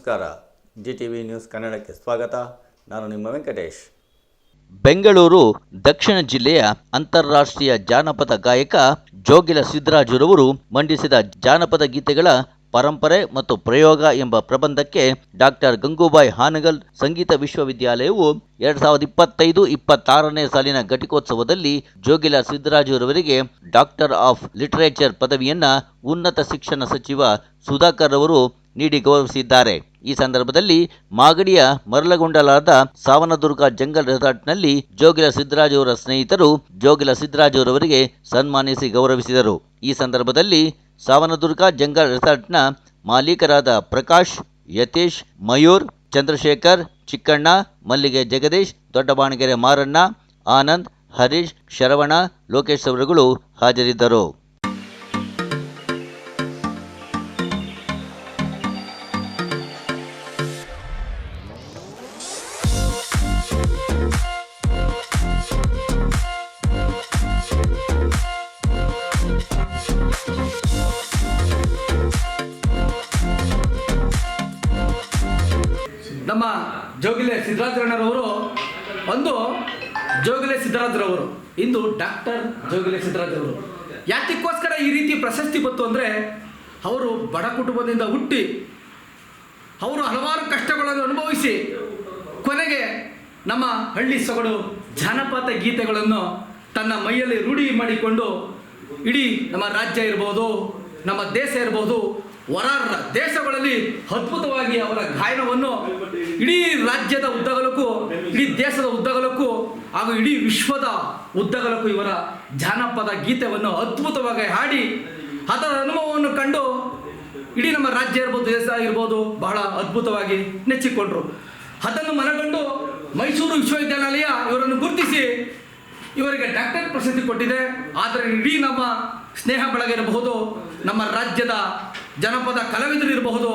ನಮಸ್ಕಾರ. GTV news ಕನ್ನಡಕ್ಕೆ ಸ್ವಾಗತ. ನಾನು ನಿಮ್ಮ ವೆಂಕಟೇಶ್. ಬೆಂಗಳೂರು ದಕ್ಷಿಣ ಜಿಲ್ಲೆಯ ಅಂತಾರಾಷ್ಟ್ರೀಯ ಜಾನಪದ ಗಾಯಕ ಜೋಗಿಲ ಸಿದ್ದರಾಜುರವರು ಮಂಡಿಸಿದ ಜಾನಪದ ಗೀತೆಗಳ ಪರಂಪರೆ ಮತ್ತು ಪ್ರಯೋಗ ಎಂಬ ಪ್ರಬಂಧಕ್ಕೆ ಡಾಕ್ಟರ್ ಗಂಗೂಬಾಯಿ ಹಾನಗಲ್ ಸಂಗೀತ ವಿಶ್ವವಿದ್ಯಾಲಯವು 2025-26ನೇ ಸಾಲಿನ ಘಟಿಕೋತ್ಸವದಲ್ಲಿ ಜೋಗಿಲ ಸಿದ್ದರಾಜುರವರಿಗೆ ಡಾಕ್ಟರ್ ಆಫ್ ಲಿಟರೇಚರ್ ಪದವಿಯನ್ನ ಉನ್ನತ ಶಿಕ್ಷಣ ಸಚಿವ ಸುಧಾಕರ್ ಅವರು ನೀಡಿ ಗೌರವಿಸಿದ್ದಾರೆ. ಈ ಸಂದರ್ಭದಲ್ಲಿ ಮಾಗಡಿಯ ಮರಳಗೊಂಡಲಾದ ಸಾವನದುರ್ಗ ಜಂಗಲ್ ರೆಸಾರ್ಟ್ನಲ್ಲಿ ಜೋಗಿಲ ಸಿದ್ದರಾಜುರವರ ಸ್ನೇಹಿತರು ಜೋಗಿಲ ಸಿದ್ದರಾಜುರವರಿಗೆ ಸನ್ಮಾನಿಸಿ ಗೌರವಿಸಿದರು. ಈ ಸಂದರ್ಭದಲ್ಲಿ ಸಾವನದುರ್ಗ ಜಂಗಲ್ ರೆಸಾರ್ಟ್ನ ಮಾಲೀಕರಾದ ಪ್ರಕಾಶ್, ಯತೀಶ್, ಮಯೂರ್, ಚಂದ್ರಶೇಖರ್, ಚಿಕ್ಕಣ್ಣ, ಮಲ್ಲಿಗೆ ಜಗದೀಶ್, ದೊಡ್ಡಬಾಣಗೆರೆ ಮಾರಣ್ಣ, ಆನಂದ್, ಹರೀಶ್, ಶರವಣ, ಲೋಕೇಶ್ ಅವರುಗಳು ಹಾಜರಿದ್ದರು. ನಮ್ಮ ಜೋಗಿಲೆ ಸಿದ್ದರಾಜರವರು ಒಂದು ಜೋಗಿಲೆ ಸಿದ್ದರಾಜರವರು, ಇಂದು ಡಾಕ್ಟರ್ ಜೋಗಿಲೆ ಸಿದ್ದರಾಜರವರು. ಯಾತಕ್ಕೋಸ್ಕರ ಈ ರೀತಿ ಪ್ರಶಸ್ತಿ ಬಂತು ಅಂದರೆ, ಅವರು ಬಡ ಕುಟುಂಬದಿಂದ ಹುಟ್ಟಿ ಅವರು ಹಲವಾರು ಕಷ್ಟಗಳನ್ನು ಅನುಭವಿಸಿ ಕೊನೆಗೆ ನಮ್ಮ ಹಳ್ಳಿ ಸೊಗಡು ಜಾನಪದ ಗೀತೆಗಳನ್ನು ತನ್ನ ಮೈಯಲ್ಲಿ ರೂಢಿ ಮಾಡಿಕೊಂಡು ಇಡೀ ನಮ್ಮ ರಾಜ್ಯ ಇರ್ಬೋದು, ನಮ್ಮ ದೇಶ ಇರ್ಬೋದು, ಹೊರ ದೇಶಗಳಲ್ಲಿ ಅದ್ಭುತವಾಗಿ ಅವರ ಗಾಯನವನ್ನು ಇಡೀ ರಾಜ್ಯದ ಉದ್ದಗಲಕ್ಕೂ, ಇಡೀ ದೇಶದ ಉದ್ದಗಲಕ್ಕೂ ಹಾಗೂ ಇಡೀ ವಿಶ್ವದ ಉದ್ದಗಲಕ್ಕೂ ಇವರ ಜಾನಪದ ಗೀತೆಯನ್ನು ಅದ್ಭುತವಾಗಿ ಹಾಡಿ ಅದರ ಅನುಭವವನ್ನು ಕಂಡು ಇಡೀ ನಮ್ಮ ರಾಜ್ಯ ಇರ್ಬೋದು, ದೇಶ ಇರ್ಬೋದು ಬಹಳ ಅದ್ಭುತವಾಗಿ ನೆಚ್ಚಿಕೊಂಡ್ರು. ಅದನ್ನು ಮನಗಂಡು ಮೈಸೂರು ವಿಶ್ವವಿದ್ಯಾನಿಲಯ ಇವರನ್ನು ಗುರುತಿಸಿ ಇವರಿಗೆ ಡಾಕ್ಟರೇಟ್ ಪ್ರಶಸ್ತಿ ಕೊಟ್ಟಿದೆ. ಆದರೆ ಇಡೀ ನಮ್ಮ ಸ್ನೇಹ ಬಳಗ ಇರಬಹುದು, ನಮ್ಮ ರಾಜ್ಯದ ಜನಪದ ಕಲಾವಿದರು ಇರಬಹುದು,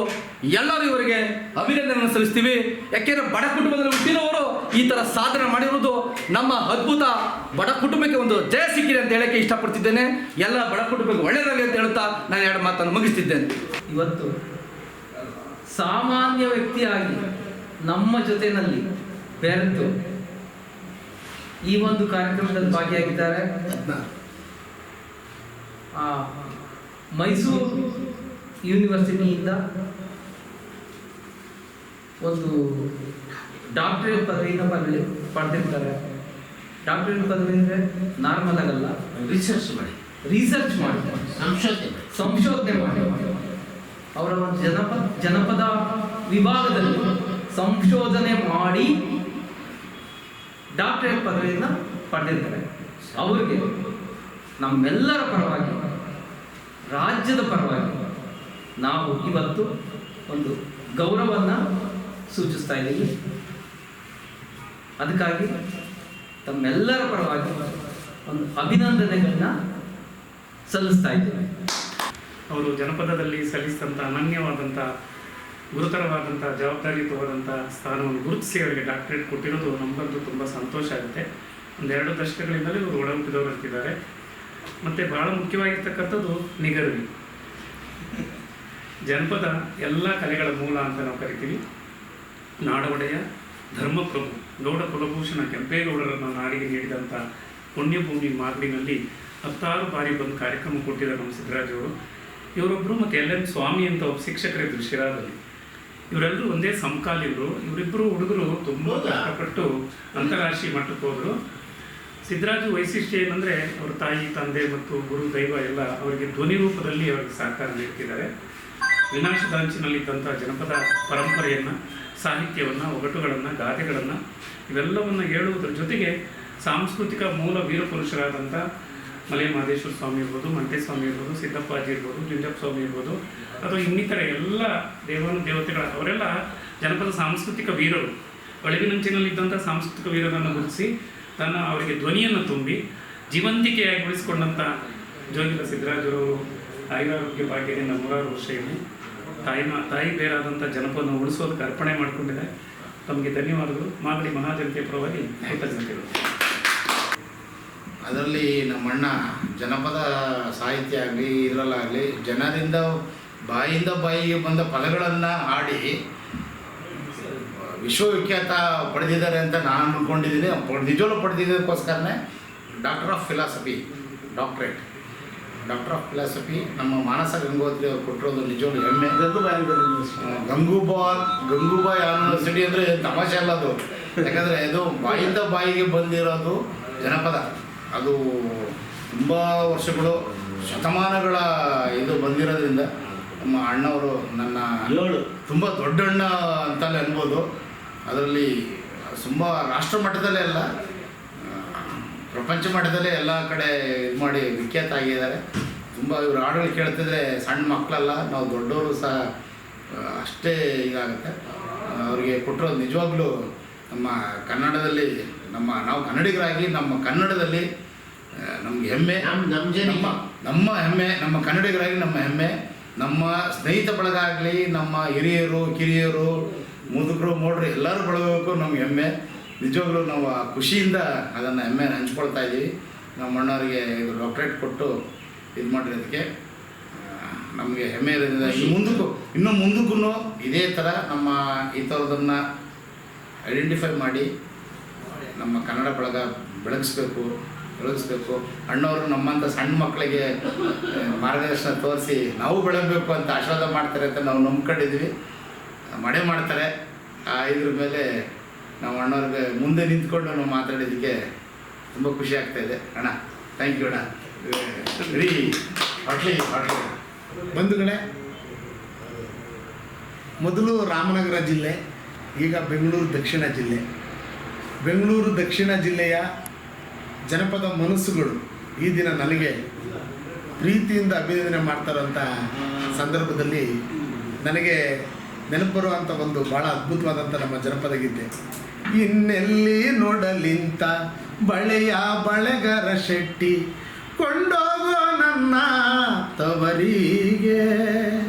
ಎಲ್ಲರೂ ಇವರಿಗೆ ಅಭಿನಂದನೆ ಸಲ್ಲಿಸ್ತೀವಿ. ಯಾಕೆಂದರೆ ಬಡ ಕುಟುಂಬದಲ್ಲಿ ಹುಟ್ಟಿದವರು ಈ ಥರ ಸಾಧನೆ ಮಾಡಿರುವುದು ನಮ್ಮ ಅದ್ಭುತ. ಬಡ ಕುಟುಂಬಕ್ಕೆ ಒಂದು ಜಯ ಸಿಕ್ಕಿದೆ ಅಂತ ಹೇಳಕ್ಕೆ ಇಷ್ಟಪಡ್ತಿದ್ದೇನೆ. ಎಲ್ಲ ಬಡ ಕುಟುಂಬಕ್ಕೆ ಒಳ್ಳೆಯದಾಗಲಿ ಅಂತ ಹೇಳ್ತಾ ನಾನು ಎರಡು ಮಾತನ್ನು ಮುಗಿಸ್ತಿದ್ದೇನೆ. ಇವತ್ತು ಸಾಮಾನ್ಯ ವ್ಯಕ್ತಿಯಾಗಿ ನಮ್ಮ ಜೊತೆಯಲ್ಲಿ ಬೆರೆತು ಈ ಒಂದು ಕಾರ್ಯಕ್ರಮದಲ್ಲಿ ಭಾಗಿಯಾಗಿದ್ದಾರೆ. ಮೈಸೂರು ಯೂನಿವರ್ಸಿಟಿಯಿಂದ ಒಂದು ಡಾಕ್ಟರೇಟ್ ಪದವಿಯಿಂದ ಪಡೆದಿರ್ತಾರೆ. ಡಾಕ್ಟರೇಟ್ ಪದವಿ ಅಂದರೆ ನಾರ್ಮಲ್ ಆಗಲ್ಲ, ರಿಸರ್ಚ್ ಮಾಡಿ ಸಂಶೋಧನೆ ಮಾಡಿ ಅವರ ಒಂದು ಜನಪದ ವಿಭಾಗದಲ್ಲಿ ಸಂಶೋಧನೆ ಮಾಡಿ ಡಾಕ್ಟರೇಟ್ ಪದವಿಯನ್ನು ಪಡೆದಿರ್ತಾರೆ. ಅವರಿಗೆ ನಮ್ಮೆಲ್ಲರ ಪರವಾಗಿ, ರಾಜ್ಯದ ಪರವಾಗಿ ನಾವು ಇವತ್ತು ಒಂದು ಗೌರವವನ್ನು ಸೂಚಿಸ್ತಾ ಇದ್ದೀವಿ. ಅದಕ್ಕಾಗಿ ತಮ್ಮೆಲ್ಲರ ಪರವಾಗಿ ಒಂದು ಅಭಿನಂದನೆಗಳನ್ನ ಸಲ್ಲಿಸ್ತಾ ಇದ್ದೇವೆ. ಅವರು ಜನಪದದಲ್ಲಿ ಸಲ್ಲಿಸಿದಂಥ ಅನನ್ಯವಾದಂಥ ಗುರುತರವಾದಂಥ ಜವಾಬ್ದಾರಿಯುತವಾದಂಥ ಸ್ಥಾನವನ್ನು ಗುರುತಿಸಿ ಅವರಿಗೆ ಡಾಕ್ಟರೇಟ್ ಕೊಟ್ಟಿರೋದು ನಮಗಂತೂ ತುಂಬ ಸಂತೋಷ ಆಗುತ್ತೆ. 2 ದಶಕಗಳಿಂದಲೇ ಇವರು ಒಡ ಹುಟ್ಟಿದವರು ಅಂತಿದ್ದಾರೆ. ಮತ್ತು ಭಾಳ ಮುಖ್ಯವಾಗಿರ್ತಕ್ಕಂಥದ್ದು ನಿಗರ್ವಿ. ಜನಪದ ಎಲ್ಲ ಕಲೆಗಳ ಮೂಲ ಅಂತ ನಾವು ಕರಿತೀವಿ. ನಾಡೊಡೆಯ ಧರ್ಮಪ್ರಭು ಗೌಡ ಕುಲಭೂಷಣ ಕೆಂಪೇಗೌಡರನ್ನು ನಾಡಿಗೆ ನೀಡಿದಂಥ ಪುಣ್ಯಭೂಮಿ ಮಾಗಡಿನಲ್ಲಿ 10 ಬಾರಿ ಬಂದು ಕಾರ್ಯಕ್ರಮ ಕೊಟ್ಟಿದ್ದಾರೆ ನಮ್ಮ ಸಿದ್ದರಾಜವರು. ಇವರೊಬ್ಬರು ಮತ್ತು LN ಸ್ವಾಮಿ ಅಂತ ಒಬ್ಬ ಶಿಕ್ಷಕರಿದ್ದರು ಶಿರಾದಲ್ಲಿ. ಇವರೆಲ್ಲರೂ ಒಂದೇ ಸಮಕಾಲೀನರು. ಇವರಿಬ್ಬರು ಹುಡುಗರು ತುಂಬ ಕಷ್ಟಪಟ್ಟು ಅಂತಾರಾಷ್ಟ್ರೀಯ ಮಟ್ಟಕ್ಕೆ ಹೋದರು. ಸಿದ್ದರಾಜು ವೈಶಿಷ್ಟ್ಯ ಏನಂದರೆ ಅವರ ತಾಯಿ, ತಂದೆ ಮತ್ತು ಗುರು ದೈವ ಎಲ್ಲ ಅವರಿಗೆ ಧ್ವನಿ ರೂಪದಲ್ಲಿ ಅವರಿಗೆ ಸಹಕಾರ ನೀಡ್ತಿದ್ದಾರೆ. ವಿನಾಶದಾಂಚಿನಲ್ಲಿದ್ದಂಥ ಜನಪದ ಪರಂಪರೆಯನ್ನು, ಸಾಹಿತ್ಯವನ್ನು, ಒಗಟುಗಳನ್ನು, ಗಾದೆಗಳನ್ನು ಇವೆಲ್ಲವನ್ನು ಹೇಳುವುದರ ಜೊತೆಗೆ ಸಾಂಸ್ಕೃತಿಕ ಮೂಲ ವೀರಪುರುಷರಾದಂಥ ಮಲೆ ಮಹದೇಶ್ವರ ಸ್ವಾಮಿ ಇರ್ಬೋದು, ಮಂಟೇಸ್ವಾಮಿ ಇರ್ಬೋದು, ಸಿದ್ದಪ್ಪಾಜಿ ಇರ್ಬೋದು, ಜುಂಜಪ್ಪ ಸ್ವಾಮಿ ಇರ್ಬೋದು, ಅಥವಾ ಇನ್ನಿತರ ಎಲ್ಲ ದೇವತೆಗಳ ಅವರೆಲ್ಲ ಜನಪದ ಸಾಂಸ್ಕೃತಿಕ ವೀರರು. ಒಳಗಿನಂಚಿನಲ್ಲಿದ್ದಂಥ ಸಾಂಸ್ಕೃತಿಕ ವೀರರನ್ನು ಗುರುತಿಸಿ ಅವರಿಗೆ ಧ್ವನಿಯನ್ನು ತುಂಬಿ ಜೀವಂತಿಕೆಯಾಗಿ ಉಳಿಸಿಕೊಂಡಂಥ ಜೋಗಿಲ ಸಿದ್ದರಾಜರವರು ಆಯುರಾರೋಗ್ಯ ಭಾಗ್ಯದಿಂದ 100 ವರ್ಷ ಇಲ್ಲಿ ತಾಯಿ ಬೇರಾದಂಥ ಜನಪದವನ್ನು ಉಳಿಸೋದಕ್ಕೆ ಅರ್ಪಣೆ ಮಾಡಿಕೊಂಡಿದೆ. ತಮಗೆ ಧನ್ಯವಾದಗಳು. ಮಾಗಡಿ ಮಹಾಜನತೆಯ ಪರವಾಗಿ ಕೃತಜ್ಞತೆಗಳು. ಅದರಲ್ಲಿ ನಮ್ಮಣ್ಣ ಜನಪದ ಸಾಹಿತ್ಯ ಆಗಲಿ ಇದರಲ್ಲಾಗಲಿ ಜನರಿಂದ ಬಾಯಿಂದ ಬಾಯಿಗೆ ಬಂದ ಪದಗಳನ್ನು ಹಾಡಿ ವಿಶ್ವವಿಖ್ಯಾತ ಪಡೆದಿದ್ದಾರೆ ಅಂತ ನಾನು ಅಂದ್ಕೊಂಡಿದ್ದೀನಿ. ನಿಜವೂ ಪಡೆದಿದ್ದಕ್ಕೋಸ್ಕರನೇ ಡಾಕ್ಟರ್ ಆಫ್ ಫಿಲಾಸಫಿ ನಮ್ಮ ಮಾನಸ ಗಂಗೋತ್ರಿ ಅವ್ರು ಕೊಟ್ಟಿರೋದು ನಿಜವೂ ಹೆಮ್ಮೆ. ಗಂಗೂಬಾಯ್ ಯೂನಿವರ್ಸಿಟಿ ಅಂದರೆ ತಮಾಷೆ ಅಲ್ಲ ಅದು. ಯಾಕಂದರೆ ಅದು ಬಾಯಿಂದ ಬಾಯಿಗೆ ಬಂದಿರೋದು ಜನಪದ. ಅದು ತುಂಬ ವರ್ಷಗಳು ಶತಮಾನಗಳ ಇದು ಬಂದಿರೋದ್ರಿಂದ ನಮ್ಮ ಅಣ್ಣವರು ನನ್ನ ತುಂಬ ದೊಡ್ಡ ಅಣ್ಣ ಅಂತಲೇ ಅನ್ಬೋದು. ಅದರಲ್ಲಿ ತುಂಬ ರಾಷ್ಟ್ರ ಮಟ್ಟದಲ್ಲೇ ಅಲ್ಲ, ಪ್ರಪಂಚ ಮಟ್ಟದಲ್ಲೇ ಎಲ್ಲ ಕಡೆ ಇದು ಮಾಡಿ ವಿಖ್ಯಾತ ಆಗಿದ್ದಾರೆ. ತುಂಬ ಇವರು ಹಾಡುಗಳು ಕೇಳ್ತಿದ್ರೆ ಸಣ್ಣ ಮಕ್ಕಳಲ್ಲ, ನಾವು ದೊಡ್ಡವರು ಸಹ ಅಷ್ಟೇ ಇದಾಗುತ್ತೆ. ಅವರಿಗೆ ಕೊಟ್ಟಿರೋದು ನಿಜವಾಗ್ಲೂ ನಮ್ಮ ಕನ್ನಡದಲ್ಲಿ ನಾವು ಕನ್ನಡಿಗರಾಗಿ ನಮ್ಮ ಕನ್ನಡದಲ್ಲಿ ನಮಗೆ ಹೆಮ್ಮೆ, ನಮ್ಮ ಹೆಮ್ಮೆ, ನಮ್ಮ ಕನ್ನಡಿಗರಾಗಿ ನಮ್ಮ ಹೆಮ್ಮೆ. ನಮ್ಮ ಸ್ನೇಹಿತ ಬಳಗ ಆಗಲಿ, ನಮ್ಮ ಹಿರಿಯರು ಕಿರಿಯರು ಮುದುಕರು ಮೋಡ್ರು ಎಲ್ಲರೂ ಬಳಗಕ್ಕೂ ನಮ್ಗೆ ಹೆಮ್ಮೆ. ನಿಜವಾಗ್ಲೂ ನಾವು ಖುಷಿಯಿಂದ ಅದನ್ನು ಹೆಮ್ಮೆನ ಹಂಚ್ಕೊಳ್ತಾ ಇದ್ದೀವಿ. ನಮ್ಮ ಅಣ್ಣವರಿಗೆ ಇದು ಡಾಕ್ಟ್ರೇಟ್ ಕೊಟ್ಟು ಇದು ಮಾಡಿರೋದಕ್ಕೆ ನಮಗೆ ಹೆಮ್ಮೆ ಇರೋದ್ರಿಂದ ಇನ್ನೂ ಮುಂದಕ್ಕೂ ಇದೇ ಥರ ನಮ್ಮ ಈ ಥರದನ್ನು ಐಡೆಂಟಿಫೈ ಮಾಡಿ ನಮ್ಮ ಕನ್ನಡ ಬಳಗ ಬೆಳಗಿಸ್ಬೇಕು. ಅಣ್ಣವರು ನಮ್ಮಂಥ ಸಣ್ಣ ಮಕ್ಕಳಿಗೆ ಮಾರ್ಗದರ್ಶನ ತೋರಿಸಿ ನಾವು ಬೆಳಗಬೇಕು ಅಂತ ಆಶೀರ್ವಾದ ಮಾಡ್ತಾರೆ ಅಂತ ನಾವು ನಂಬ್ಕೊಂಡಿದ್ವಿ. ಮಾಡ್ತಾರೆ. ಇದ್ರ ಮೇಲೆ ನಾವು ಅಣ್ಣವ್ರಿಗೆ ಮುಂದೆ ನಿಂತ್ಕೊಂಡು ನಾವು ಮಾತಾಡಿದ್ದಕ್ಕೆ ತುಂಬ ಖುಷಿ ಆಗ್ತಾಯಿದೆ. ಅಣ್ಣ ಥ್ಯಾಂಕ್ ಯು ಅಣ್ಣ. ವೆರಿ ಹಾಟ್ಲಿ. ಬಂಧುಗಳೇ, ಮೊದಲು ರಾಮನಗರ ಜಿಲ್ಲೆ, ಈಗ ಬೆಂಗಳೂರು ದಕ್ಷಿಣ ಜಿಲ್ಲೆ. ಬೆಂಗಳೂರು ದಕ್ಷಿಣ ಜಿಲ್ಲೆಯ ಜನಪದ ಮನಸ್ಸುಗಳು ಈ ದಿನ ನನಗೆ ಪ್ರೀತಿಯಿಂದ ಅಭಿನಂದನೆ ಮಾಡ್ತಾರಂಥ ಸಂದರ್ಭದಲ್ಲಿ ನನಗೆ ನೆನಪು ಬರುವಂಥ ಒಂದು ಭಾಳ ಅದ್ಭುತವಾದಂಥ ನಮ್ಮ ಜನಪದ ಗೀತೆ. ಇನ್ನೆಲ್ಲಿ ನೋಡಲಿಂತ ಬಳೆಯ ಬಳೆಗರ ಶೆಟ್ಟಿ ಕೊಂಡೋಗೋ ನನ್ನ ತವರಿಗೆ,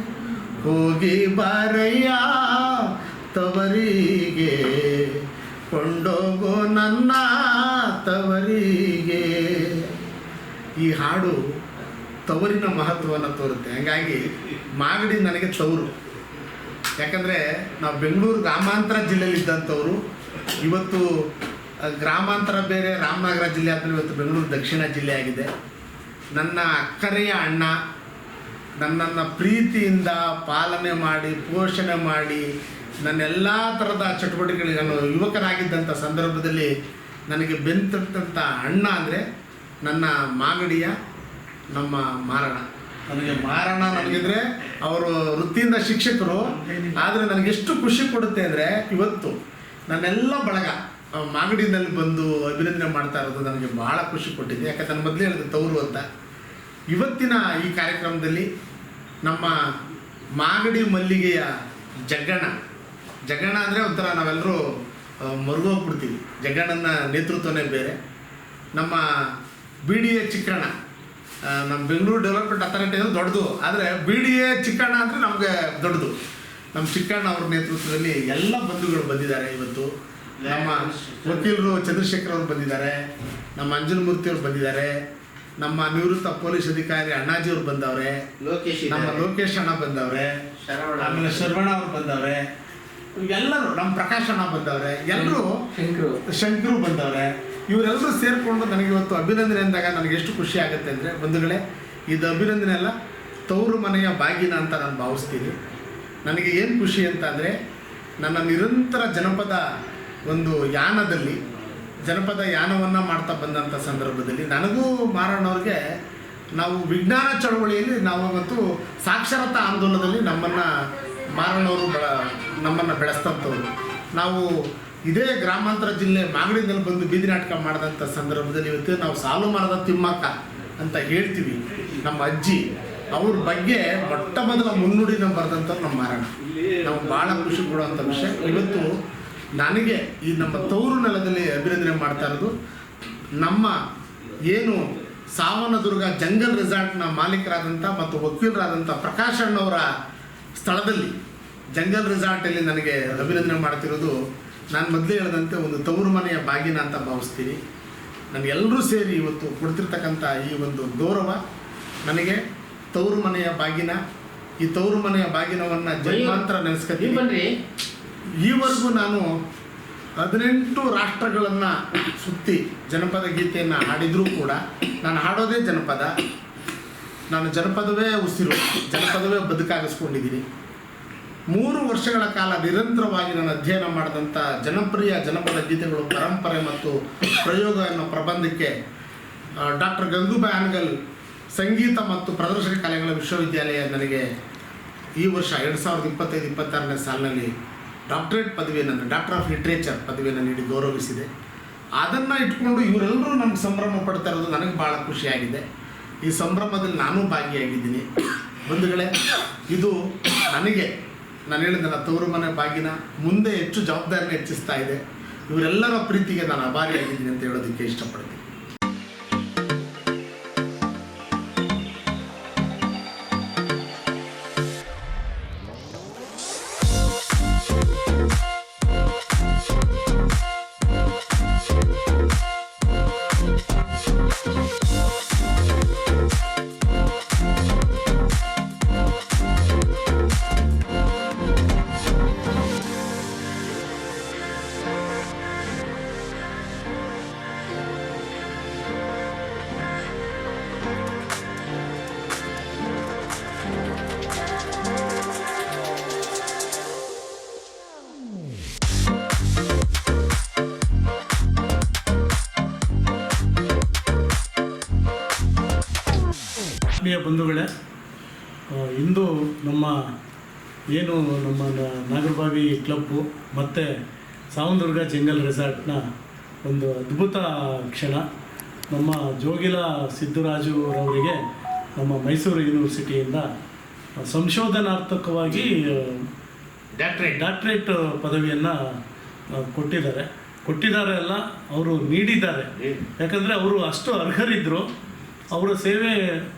ಹೋಗಿ ಬಾರಯ್ಯ ತವರಿಗೆ, ಕೊಂಡೋಗೋ ನನ್ನ ತವರಿಗೆ. ಈ ಹಾಡು ತವರಿನ ಮಹತ್ವವನ್ನು ತೋರುತ್ತೆ. ಹಾಗಾಗಿ ಮಾಗಡಿ ನನಗೆ ತವರು. ಯಾಕಂದರೆ ನಾವು ಬೆಂಗಳೂರು ಗ್ರಾಮಾಂತರ ಜಿಲ್ಲೆಯಲ್ಲಿ ಇದ್ದಂಥವ್ರು. ಇವತ್ತು ಗ್ರಾಮಾಂತರ ಬೇರೆ, ರಾಮನಗರ ಜಿಲ್ಲೆ ಆದಮೇಲೆ ಇವತ್ತು ಬೆಂಗಳೂರು ದಕ್ಷಿಣ ಜಿಲ್ಲೆ ಆಗಿದೆ. ನನ್ನ ಅಕ್ಕರೆಯ ಅಣ್ಣ ನನ್ನನ್ನು ಪ್ರೀತಿಯಿಂದ ಪಾಲನೆ ಮಾಡಿ ಪೋಷಣೆ ಮಾಡಿ ನನ್ನೆಲ್ಲ ಥರದ ಚಟುವಟಿಕೆಗಳಿಗೆ ನಾನು ಯುವಕನಾಗಿದ್ದಂಥ ಸಂದರ್ಭದಲ್ಲಿ ನನಗೆ ಬೆಂತಂಥ ಅಣ್ಣ ಅಂದರೆ ನನ್ನ ಮಾಗಡಿಯ ನಮ್ಮ ಮಾರಣ. ನನಗಿದ್ರೆ ಅವರು ವೃತ್ತಿಯಿಂದ ಶಿಕ್ಷಕರು. ಆದರೆ ನನಗೆಷ್ಟು ಖುಷಿ ಕೊಡುತ್ತೆ ಅಂದರೆ ಇವತ್ತು ನನ್ನೆಲ್ಲ ಬಳಗ ಮಾಗಡಿನಲ್ಲಿ ಬಂದು ಅಭಿನಂದನೆ ಮಾಡ್ತಾ ಇರೋದು ನನಗೆ ಭಾಳ ಖುಷಿ ಕೊಟ್ಟಿದೆ. ಯಾಕಂದ್ರೆ ನಾನು ಮೊದಲೇ ಹೇಳಿದೆ ತವರು ಅಂತ. ಇವತ್ತಿನ ಈ ಕಾರ್ಯಕ್ರಮದಲ್ಲಿ ನಮ್ಮ ಮಾಗಡಿ ಮಲ್ಲಿಗೆಯ ಜಗ್ಗಣ್ಣ ಅಂದರೆ ಒಂಥರ ನಾವೆಲ್ಲರೂ ಮರುಗೋಗ್ಬಿಡ್ತೀವಿ. ಜಗ್ಗಣ್ಣನ ನೇತೃತ್ವನೇ ಬೇರೆ. ನಮ್ಮ BDA ಚಿಕ್ಕಣ್ಣ, ನಮ್ಮ ಬೆಂಗಳೂರು ಡೆವಲಪ್ಮೆಂಟ್ ಅಥಾರಿಟಿ ಅಂದರೆ ದೊಡ್ಡದು, ಆದರೆ BDA ಚಿಕ್ಕಣ್ಣ ಅಂದರೆ ನಮಗೆ ದೊಡ್ಡದು. ನಮ್ಮ ಚಿಕ್ಕಣ್ಣ ಅವ್ರ ನೇತೃತ್ವದಲ್ಲಿ ಎಲ್ಲ ಬಂಧುಗಳು ಬಂದಿದ್ದಾರೆ. ಇವತ್ತು ನಮ್ಮ ವಕೀಲರು ಚಂದ್ರಶೇಖರ್ ಅವರು ಬಂದಿದ್ದಾರೆ, ನಮ್ಮ ಅಂಜನಮೂರ್ತಿ ಅವರು ಬಂದಿದ್ದಾರೆ, ನಮ್ಮ ನಿವೃತ್ತ ಪೊಲೀಸ್ ಅಧಿಕಾರಿ ಅಣ್ಣಾಜಿಯವ್ರು ಬಂದವ್ರೆ, ನಮ್ಮ ಲೋಕೇಶ್ ಅಣ್ಣ ಬಂದವ್ರೆ, ಆಮೇಲೆ ಶರವಣ ಅವ್ರು ಬಂದವ್ರೆ, ಎಲ್ಲರೂ ನಮ್ಮ ಪ್ರಕಾಶ್ ಅಣ್ಣ ಬಂದವ್ರೆ, ಎಲ್ಲರೂ ಶಂಕರು ಬಂದವ್ರೆ. ಇವರೆಲ್ಲರೂ ಸೇರಿಕೊಂಡು ನನಗೆ ಇವತ್ತು ಅಭಿನಂದನೆ ಅಂದಾಗ ನನಗೆ ಎಷ್ಟು ಖುಷಿ ಆಗುತ್ತೆ ಅಂದರೆ ಬಂಧುಗಳೇ, ಇದು ಅಭಿನಂದನೆ ಅಲ್ಲ, ತವರು ಮನೆಯ ಬಾಗಿನ ಅಂತ ನಾನು ಭಾವಿಸ್ತೀನಿ. ನನಗೆ ಏನು ಖುಷಿ ಅಂತ ಅಂದರೆ ನನ್ನ ನಿರಂತರ ಜನಪದ ಒಂದು ಜನಪದ ಯಾನವನ್ನು ಮಾಡ್ತಾ ಬಂದಂಥ ಸಂದರ್ಭದಲ್ಲಿ ನನಗೂ ಮಾರಣ್ಣವ್ರಿಗೆ ನಾವು ವಿಜ್ಞಾನ ಚಳವಳಿಯಲ್ಲಿ ನಾವು ಮತ್ತು ಸಾಕ್ಷರತಾ ಆಂದೋಲನದಲ್ಲಿ ಮಾರಣ್ಣವರು ನಮ್ಮನ್ನು ಬೆಳೆಸ್ತಂಥವ್ರು. ನಾವು ಇದೇ ಗ್ರಾಮಾಂತರ ಜಿಲ್ಲೆ ಮಾಗಡಿನಲ್ಲಿ ಬಂದು ಬೀದಿ ನಾಟಕ ಮಾಡಿದಂಥ ಸಂದರ್ಭದಲ್ಲಿ ಇವತ್ತು ನಾವು ಸಾಲು ಮರದ ತಿಮ್ಮಕ್ಕ ಅಂತ ಹೇಳ್ತೀವಿ. ನಮ್ಮ ಅಜ್ಜಿ ಅವ್ರ ಬಗ್ಗೆ ಮೊಟ್ಟ ಮೊದಲ ಮುನ್ನುಡಿನ ಬರೆದಂಥವ್ರು ನಮ್ಮ ಮಾರಣ್ಣ. ನಾವು ಭಾಳ ಖುಷಿ ಕೊಡುವಂಥ ವಿಷಯ. ಇವತ್ತು ನನಗೆ ಈ ನಮ್ಮ ತವರು ನೆಲದಲ್ಲಿ ಅಭಿನಂದನೆ ಮಾಡ್ತಾ ಇರೋದು ನಮ್ಮ ಏನು ಸಾವನದುರ್ಗ ಜಂಗಲ್ ರೆಸಾರ್ಟ್ನ ಮಾಲೀಕರಾದಂಥ ಮತ್ತು ವಕೀಲರಾದಂಥ ಪ್ರಕಾಶ್ ಅಣ್ಣವರ ಸ್ಥಳದಲ್ಲಿ ಜಂಗಲ್ ರೆಸಾರ್ಟಲ್ಲಿ ನನಗೆ ಅಭಿನಂದನೆ ಮಾಡ್ತಿರೋದು ನಾನು ಮೊದಲೇ ಹೇಳಿದಂತೆ ಒಂದು ತವರು ಮನೆಯ ಬಾಗಿನ ಅಂತ ಭಾವಿಸ್ತೀನಿ. ನನಗೆಲ್ಲರೂ ಸೇರಿ ಇವತ್ತು ಕೊಡ್ತಿರ್ತಕ್ಕಂಥ ಈ ಒಂದು ಗೌರವ ನನಗೆ ತವರು ಮನೆಯ ಬಾಗಿನ. ಈ ತವರು ಮನೆಯ ಬಾಗಿನವನ್ನು ಜನ್ಮಾಂತರ ನೆನೆಸ್ಕೊತೀನಿ. ಈವರೆಗೂ ನಾನು 18 ರಾಷ್ಟ್ರಗಳನ್ನು ಸುತ್ತಿ ಜನಪದ ಗೀತೆಯನ್ನು ಹಾಡಿದರೂ ಕೂಡ ನಾನು ಹಾಡೋದೇ ಜನಪದ. ನಾನು ಜನಪದವೇ ಉಸಿರು, ಜನಪದವೇ ಬದುಕಾಗಿಸ್ಕೊಂಡಿದ್ದೀನಿ. 3 ವರ್ಷಗಳ ಕಾಲ ನಿರಂತರವಾಗಿ ನಾನು ಅಧ್ಯಯನ ಮಾಡಿದಂಥ ಜನಪ್ರಿಯ ಜನಪದ ಗೀತೆಗಳು, ಪರಂಪರೆ ಮತ್ತು ಪ್ರಯೋಗ ಅನ್ನೋ ಪ್ರಬಂಧಕ್ಕೆ ಡಾಕ್ಟರ್ ಗಂಗೂಬಾಯಿ ಹಾನಗಲ್ ಸಂಗೀತ ಮತ್ತು ಪ್ರದರ್ಶನ ಕಲೆಗಳ ವಿಶ್ವವಿದ್ಯಾಲಯ ನನಗೆ ಈ ವರ್ಷ 2025-26ನೇ ಸಾಲಿನಲ್ಲಿ ಡಾಕ್ಟರೇಟ್ ಪದವಿಯನ್ನು, ಡಾಕ್ಟರ್ ಆಫ್ ಲಿಟ್ರೇಚರ್ ಪದವಿಯನ್ನು ನೀಡಿ ಗೌರವಿಸಿದೆ. ಅದನ್ನು ಇಟ್ಕೊಂಡು ಇವರೆಲ್ಲರೂ ನಮ್ಗೆ ಸಂಭ್ರಮ ಪಡ್ತಾ ಇರೋದು ನನಗೆ ಭಾಳ ಖುಷಿಯಾಗಿದೆ. ಈ ಸಂಭ್ರಮದಲ್ಲಿ ನಾನೂ ಭಾಗಿಯಾಗಿದ್ದೀನಿ. ಬಂಧುಗಳೇ, ಇದು ನನಗೆ ನಾನು ಹೇಳಿದ ನನ್ನ ತವರು ಮನೆ ಬಾಗಿನ ಮುಂದೆ ಹೆಚ್ಚು ಜವಾಬ್ದಾರಿನ ಹೆಚ್ಚಿಸ್ತಾ ಇದೆ. ಇವರೆಲ್ಲರ ಪ್ರೀತಿಗೆ ನಾನು ಆಭಾರಿಯಾಗಿದ್ದೀನಿ ಅಂತ ಹೇಳೋದಕ್ಕೆ ಇಷ್ಟಪಡ್ತೀನಿ. ಆತ್ಮೀಯ ಬಂಧುಗಳೇ, ಇಂದು ನಮ್ಮ ನಾಗರಬಾವಿ ಕ್ಲಬ್ಬು ಮತ್ತು ಸಾವಂದುರ್ಗ ಜಂಗಲ್ ರೆಸಾರ್ಟ್ನ ಒಂದು ಅದ್ಭುತ ಕ್ಷಣ. ನಮ್ಮ ಜೋಗಿಲ ಸಿದ್ದರಾಜುರವರಿಗೆ ನಮ್ಮ ಮೈಸೂರು ಯೂನಿವರ್ಸಿಟಿಯಿಂದ ಸಂಶೋಧನಾರ್ಥಕವಾಗಿ ಡಾಕ್ಟ್ರೇಟ್ ಪದವಿಯನ್ನು ಕೊಟ್ಟಿದ್ದಾರೆ ಅಲ್ಲ, ಅವರು ನೀಡಿದ್ದಾರೆ. ಯಾಕಂದರೆ ಅವರು ಅಷ್ಟು ಅರ್ಹರಿದ್ದರು. ಅವರ ಸೇವೆ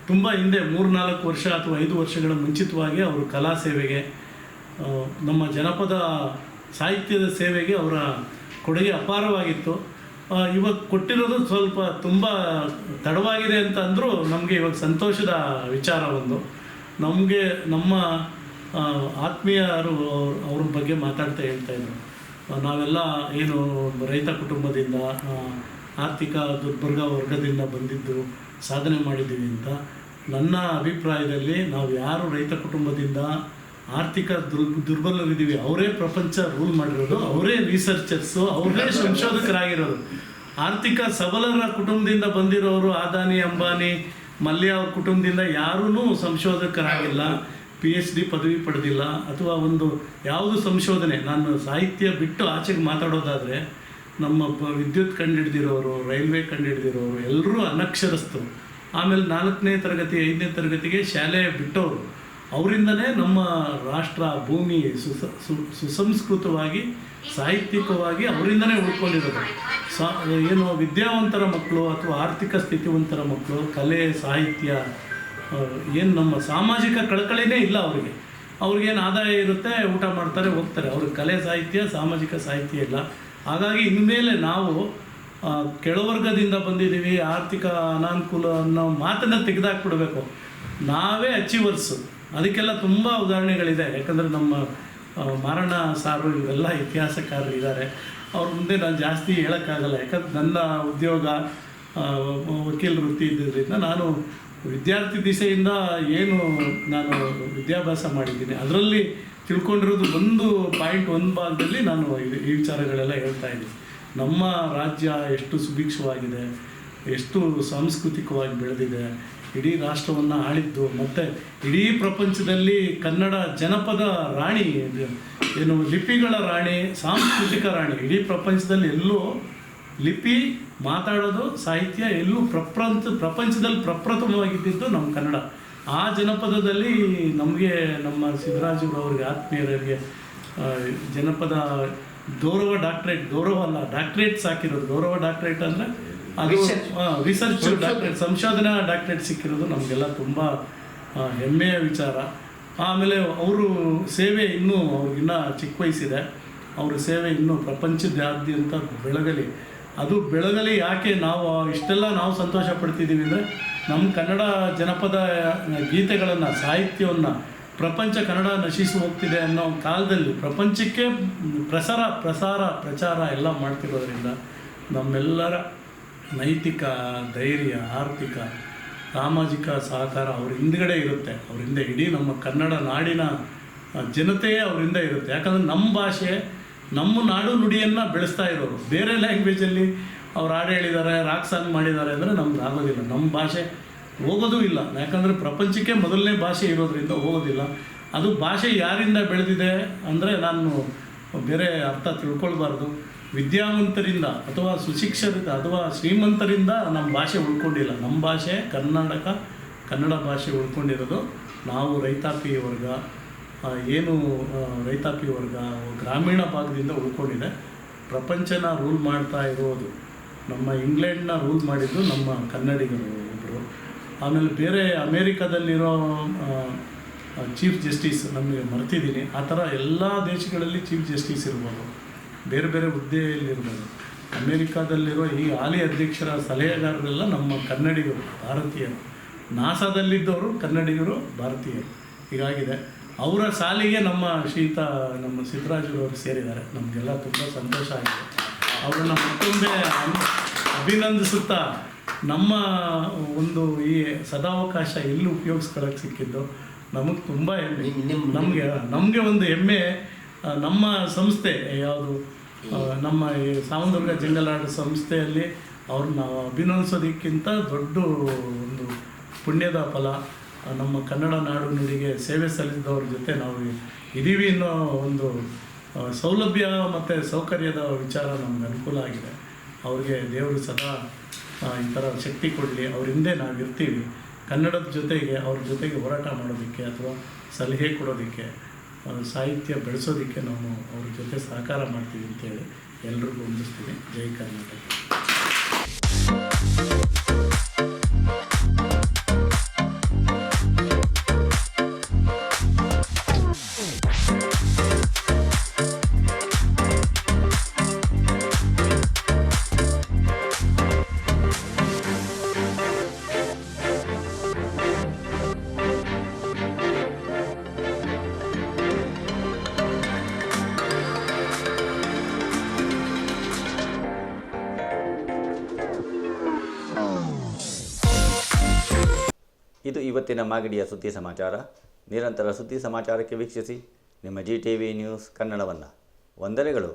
ತುಂಬ ಹಿಂದೆ 3-4 ವರ್ಷ ಅಥವಾ 5 ವರ್ಷಗಳ ಮುಂಚಿತವಾಗಿ ಅವರು ಕಲಾ ಸೇವೆಗೆ, ನಮ್ಮ ಜನಪದ ಸಾಹಿತ್ಯದ ಸೇವೆಗೆ ಅವರ ಕೊಡುಗೆ ಅಪಾರವಾಗಿತ್ತು. ಇವಾಗ ಕೊಟ್ಟಿರೋದು ಸ್ವಲ್ಪ ತುಂಬ ತಡವಾಗಿದೆ ಅಂತ ಅಂದರೂ ನಮಗೆ ಇವಾಗ ಸಂತೋಷದ ವಿಚಾರ. ಒಂದು ನಮಗೆ ನಮ್ಮ ಆತ್ಮೀಯರು ಅವ್ರ ಬಗ್ಗೆ ಮಾತಾಡ್ತಾ ಹೇಳ್ತಾಯಿದ್ರು, ನಾವೆಲ್ಲ ಏನು ರೈತ ಕುಟುಂಬದಿಂದ, ಆರ್ಥಿಕ ದುರ್ಬಲ ವರ್ಗದಿಂದ ಬಂದಿದ್ದು ಸಾಧನೆ ಮಾಡಿದ್ದೀವಿ ಅಂತ. ನನ್ನ ಅಭಿಪ್ರಾಯದಲ್ಲಿ ನಾವು ಯಾರು ರೈತ ಕುಟುಂಬದಿಂದ ಆರ್ಥಿಕ ದುರ್ಬಲರಿದ್ದೀವಿ ಅವರೇ ಪ್ರಪಂಚ ರೂಲ್ ಮಾಡಿರೋದು, ಅವರೇ ರಿಸರ್ಚರ್ಸು, ಅವರೇ ಸಂಶೋಧಕರಾಗಿರೋದು. ಆರ್ಥಿಕ ಸಬಲರ ಕುಟುಂಬದಿಂದ ಬಂದಿರೋರು ಅದಾನಿ, ಅಂಬಾನಿ, ಮಲ್ಯ ಅವ್ರ ಕುಟುಂಬದಿಂದ ಯಾರೂ ಸಂಶೋಧಕರಾಗಿಲ್ಲ, PhD ಪದವಿ ಪಡೆದಿಲ್ಲ, ಅಥವಾ ಒಂದು ಯಾವುದು ಸಂಶೋಧನೆ. ನಾನು ಸಾಹಿತ್ಯ ಬಿಟ್ಟು ಆಚೆಗೆ ಮಾತಾಡೋದಾದರೆ ನಮ್ಮ ವಿದ್ಯುತ್ ಕಂಡುಹಿಡ್ದಿರೋರು, ರೈಲ್ವೆ ಕಂಡುಹಿಡ್ದಿರೋರು ಎಲ್ಲರೂ ಅನಕ್ಷರಸ್ಥರು. ಆಮೇಲೆ 4ನೇ ತರಗತಿ 5ನೇ ತರಗತಿಗೆ ಶಾಲೆ ಬಿಟ್ಟವರು. ಅವರಿಂದನೇ ನಮ್ಮ ರಾಷ್ಟ್ರ, ಭೂಮಿ ಸುಸಂಸ್ಕೃತವಾಗಿ, ಸಾಹಿತ್ಯಿಕವಾಗಿ ಅವರಿಂದನೇ ಉಳ್ಕೊಂಡಿರೋದು. ಏನು ವಿದ್ಯಾವಂತರ ಮಕ್ಕಳು ಅಥವಾ ಆರ್ಥಿಕ ಸ್ಥಿತಿವಂತರ ಮಕ್ಕಳು ಕಲೆ, ಸಾಹಿತ್ಯ, ಏನು ನಮ್ಮ ಸಾಮಾಜಿಕ ಕಳಕಳಿನೇ ಇಲ್ಲ ಅವರಿಗೆ. ಅವ್ರಿಗೇನು ಆದಾಯ ಇರುತ್ತೆ, ಊಟ ಮಾಡ್ತಾರೆ, ಹೋಗ್ತಾರೆ. ಅವ್ರಿಗೆ ಕಲೆ ಸಾಹಿತ್ಯ, ಸಾಮಾಜಿಕ ಸಾಹಿತ್ಯ ಇಲ್ಲ. ಹಾಗಾಗಿ ಇನ್ಮೇಲೆ ನಾವು ಕೆಳವರ್ಗದಿಂದ ಬಂದಿದ್ದೀವಿ, ಆರ್ಥಿಕ ಅನಾನುಕೂಲ ಅನ್ನೋ ಮಾತನ್ನು ತೆಗೆದಾಕ್ಬಿಡ್ಬೇಕು. ನಾವೇ ಅಚೀವರ್ಸು. ಅದಕ್ಕೆಲ್ಲ ತುಂಬ ಉದಾಹರಣೆಗಳಿದೆ. ಯಾಕಂದರೆ ನಮ್ಮ ಮಾರಣ್ಣ ಸಾರು ಇವರೆಲ್ಲ ಇತಿಹಾಸಕಾರರಿದ್ದಾರೆ. ಅವ್ರ ಮುಂದೆ ನಾನು ಜಾಸ್ತಿ ಹೇಳೋಕ್ಕಾಗಲ್ಲ. ಯಾಕಂದ್ರೆ ನನ್ನ ಉದ್ಯೋಗ ವಕೀಲ ವೃತ್ತಿ ಇದ್ದಿದ್ದರಿಂದ ನಾನು ವಿದ್ಯಾರ್ಥಿ ದಿಸೆಯಿಂದ ಏನು ನಾನು ವಿದ್ಯಾಭ್ಯಾಸ ಮಾಡಿದ್ದೀನಿ ಅದರಲ್ಲಿ ತಿಳ್ಕೊಂಡಿರೋದು ಒಂದು ಭಾಗದಲ್ಲಿ ನಾನು ಈ ವಿಚಾರಗಳೆಲ್ಲ ಹೇಳ್ತಾ ಇದ್ದೀನಿ. ನಮ್ಮ ರಾಜ್ಯ ಎಷ್ಟು ಸುಭಿಕ್ಷವಾಗಿದೆ, ಎಷ್ಟು ಸಾಂಸ್ಕೃತಿಕವಾಗಿ ಬೆಳೆದಿದೆ, ಇಡೀ ರಾಷ್ಟ್ರವನ್ನು ಆಳಿದ್ದು, ಮತ್ತು ಇಡೀ ಪ್ರಪಂಚದಲ್ಲಿ ಕನ್ನಡ ಜನಪದ ರಾಣಿ, ಏನು ಲಿಪಿಗಳ ರಾಣಿ, ಸಾಂಸ್ಕೃತಿಕ ರಾಣಿ. ಇಡೀ ಪ್ರಪಂಚದಲ್ಲಿ ಎಲ್ಲೂ ಲಿಪಿ, ಮಾತಾಡೋದು, ಸಾಹಿತ್ಯ ಎಲ್ಲೂ ಪ್ರಪಂಚದಲ್ಲಿ ಪ್ರಪ್ರಥಮವಾಗಿದ್ದಿದ್ದು ನಮ್ಮ ಕನ್ನಡ. ಆ ಜನಪದದಲ್ಲಿ ನಮಗೆ ನಮ್ಮ ಸಿದ್ದರಾಜುರವ್ರಿಗೆ, ಆತ್ಮೀಯರಿಗೆ ಜನಪದ ಗೌರವ ಡಾಕ್ಟ್ರೇಟ್, ಗೌರವ ಅಲ್ಲ ಡಾಕ್ಟ್ರೇಟ್ ಸಾಕಿರೋದು. ಗೌರವ ಡಾಕ್ಟ್ರೇಟ್ ಅಂದರೆ ಅದು ರಿಸರ್ಚ್ ಡಾಕ್ಟ್ರೇಟ್, ಸಂಶೋಧನಾ ಡಾಕ್ಟ್ರೇಟ್ ಸಿಕ್ಕಿರೋದು ನಮಗೆಲ್ಲ ತುಂಬ ಹೆಮ್ಮೆಯ ವಿಚಾರ. ಆಮೇಲೆ ಅವರು ಸೇವೆ ಇನ್ನೂ ಅವ್ರಿಗಿನ್ನ ಚಿಕ್ಕ ವಯಸ್ಸಿದೆ. ಅವ್ರ ಸೇವೆ ಇನ್ನೂ ಪ್ರಪಂಚದಾದ್ಯಂತ ಬೆಳಗಲಿ. ಅದು ಬೆಳಗಲಿ. ಯಾಕೆ ನಾವು ಇಷ್ಟೆಲ್ಲ ನಾವು ಸಂತೋಷ ಪಡ್ತಿದ್ದೀವಿ ಅಂದರೆ ನಮ್ಮ ಕನ್ನಡ ಜನಪದ ಗೀತೆಗಳನ್ನು, ಸಾಹಿತ್ಯವನ್ನು ಪ್ರಪಂಚ ಕನ್ನಡ ನಶಿಸಿ ಹೋಗ್ತಿದೆ ಅನ್ನೋ ಕಾಲದಲ್ಲಿ ಪ್ರಪಂಚಕ್ಕೆ ಪ್ರಚಾರ ಎಲ್ಲ ಮಾಡ್ತಿರೋದ್ರಿಂದ ನಮ್ಮೆಲ್ಲರ ನೈತಿಕ ಧೈರ್ಯ, ಆರ್ಥಿಕ, ಸಾಮಾಜಿಕ ಸಹಕಾರ ಅವ್ರ ಹಿಂದ್ಗಡೆ ಇರುತ್ತೆ. ಅವರಿಂದ ಇಡೀ ನಮ್ಮ ಕನ್ನಡ ನಾಡಿನ ಜನತೆಯೇ ಅವರಿಂದ ಇರುತ್ತೆ. ಯಾಕಂದರೆ ನಮ್ಮ ಭಾಷೆ, ನಮ್ಮ ನಾಡು ನುಡಿಯನ್ನು ಬೆಳೆಸ್ತಾ ಇರೋರು. ಬೇರೆ ಲ್ಯಾಂಗ್ವೇಜಲ್ಲಿ ಅವ್ರು ಹಾಡು ಹೇಳಿದ್ದಾರೆ, ರಾಕ್ ಸಾಂಗ್ ಮಾಡಿದ್ದಾರೆ ಅಂದರೆ ನಮ್ಗೆ ಆಗೋದಿಲ್ಲ. ನಮ್ಮ ಭಾಷೆ ಹೋಗೋದೂ ಇಲ್ಲ. ಯಾಕಂದರೆ ಪ್ರಪಂಚಕ್ಕೆ ಮೊದಲನೇ ಭಾಷೆ ಇರೋದ್ರಿಂದ ಹೋಗೋದಿಲ್ಲ. ಅದು ಭಾಷೆ ಯಾರಿಂದ ಬೆಳೆದಿದೆ ಅಂದರೆ ನಾನು ಬೇರೆ ಅರ್ಥ ತಿಳ್ಕೊಳ್ಬಾರ್ದು. ವಿದ್ಯಾವಂತರಿಂದ ಅಥವಾ ಸುಶಿಕ್ಷರಿತ ಅಥವಾ ಶ್ರೀಮಂತರಿಂದ ನಮ್ಮ ಭಾಷೆ ಉಳ್ಕೊಂಡಿಲ್ಲ. ನಮ್ಮ ಭಾಷೆ ಕನ್ನಡ ಭಾಷೆ ಉಳ್ಕೊಂಡಿರೋದು ನಾವು ರೈತಾಪಿ ವರ್ಗ, ರೈತಾಪಿ ವರ್ಗ ಗ್ರಾಮೀಣ ಭಾಗದಿಂದ ಉಳ್ಕೊಂಡಿದೆ. ಪ್ರಪಂಚನ ರೂಲ್ ಮಾಡ್ತಾ ಇರೋದು, ನಮ್ಮ ಇಂಗ್ಲೆಂಡ್ನ ರೂಲ್ ಮಾಡಿದ್ದು ನಮ್ಮ ಕನ್ನಡಿಗರು ಒಬ್ಬರು. ಆಮೇಲೆ ಬೇರೆ ಅಮೇರಿಕಾದಲ್ಲಿರೋ ಚೀಫ್ ಜಸ್ಟಿಸ್ ನಮಗೆ ಮರ್ತಿದ್ದೀನಿ. ಆ ಥರ ಎಲ್ಲ ದೇಶಗಳಲ್ಲಿ ಚೀಫ್ ಜಸ್ಟಿಸ್ ಇರ್ಬೋದು, ಬೇರೆ ಬೇರೆ ಹುದ್ದೆಯಲ್ಲಿರ್ಬೋದು. ಅಮೇರಿಕಾದಲ್ಲಿರೋ ಈ ಹಾಲಿ ಅಧ್ಯಕ್ಷರ ಸಲಹೆಗಾರರೆಲ್ಲ ನಮ್ಮ ಕನ್ನಡಿಗರು, ಭಾರತೀಯರು. ನಾಸಾದಲ್ಲಿದ್ದವರು ಕನ್ನಡಿಗರು, ಭಾರತೀಯರು. ಹೀಗಾಗಿದೆ. ಅವರ ಸಾಲಿಗೆ ನಮ್ಮ ಸಿದ್ದರಾಜುರವರು ಸೇರಿದ್ದಾರೆ. ನಮಗೆಲ್ಲ ತುಂಬ ಸಂತೋಷ ಆಗಿದೆ. ಅವರನ್ನು ಮತ್ತೊಮ್ಮೆ ಅಭಿನಂದಿಸುತ್ತಾ ನಮ್ಮ ಒಂದು ಈ ಸದಾವಕಾಶ ಎಲ್ಲಿ ಉಪಯೋಗಿಸ್ಕೊಳ್ಳೋಕ್ಕೆ ಸಿಕ್ಕಿದ್ದು ನಮಗೆ ತುಂಬ ಹೆಮ್ಮೆ. ನಮಗೆ ಒಂದು ಹೆಮ್ಮೆ. ನಮ್ಮ ಸಂಸ್ಥೆ ಯಾವುದು, ನಮ್ಮ ಈ ಸಾವಂದುರ್ಗ ಜಂಗಲಾಡು ಸಂಸ್ಥೆಯಲ್ಲಿ ಅವ್ರನ್ನ ಅಭಿನಂದಿಸೋದಕ್ಕಿಂತ ದೊಡ್ಡ ಒಂದು ಪುಣ್ಯದ ಫಲ. ನಮ್ಮ ಕನ್ನಡ ನಾಡು ನುಡಿಗೆ ಸೇವೆ ಸಲ್ಲಿಸಿದವ್ರ ಜೊತೆ ನಾವು ಇದ್ದೀವಿ ಅನ್ನೋ ಒಂದು ಸೌಲಭ್ಯ ಮತ್ತು ಸೌಕರ್ಯದ ವಿಚಾರ ನಮ್ಗೆ ಅನುಕೂಲ ಆಗಿದೆ. ಅವ್ರಿಗೆ ದೇವರು ಸದಾ ಈ ಥರ ಶಕ್ತಿ ಕೊಡಲಿ. ಅವ್ರ ಹಿಂದೆ ನಾವು ಇರ್ತೀವಿ. ಕನ್ನಡದ ಜೊತೆಗೆ ಅವ್ರ ಜೊತೆಗೆ ಹೋರಾಟ ಮಾಡೋದಕ್ಕೆ ಅಥವಾ ಸಲಹೆ ಕೊಡೋದಕ್ಕೆ, ಸಾಹಿತ್ಯ ಬೆಳೆಸೋದಕ್ಕೆ ನಾವು ಅವ್ರ ಜೊತೆ ಸಹಕಾರ ಮಾಡ್ತೀವಿ ಅಂತೇಳಿ ಎಲ್ರಿಗೂ ಹೊಂದಿಸ್ತೀನಿ. ಜೈ ಕರ್ನಾಟಕ. ಇದು ಇವತ್ತಿನ ಮಾಗಡಿಯ ಸುದ್ದಿ ಸಮಾಚಾರ. ನಿರಂತರ ಸುದ್ದಿ ಸಮಾಚಾರಕ್ಕೆ ವೀಕ್ಷಿಸಿ ನಿಮ್ಮ GTV ನ್ಯೂಸ್ ಕನ್ನಡವನ್ನು. ವಂದನೆಗಳು.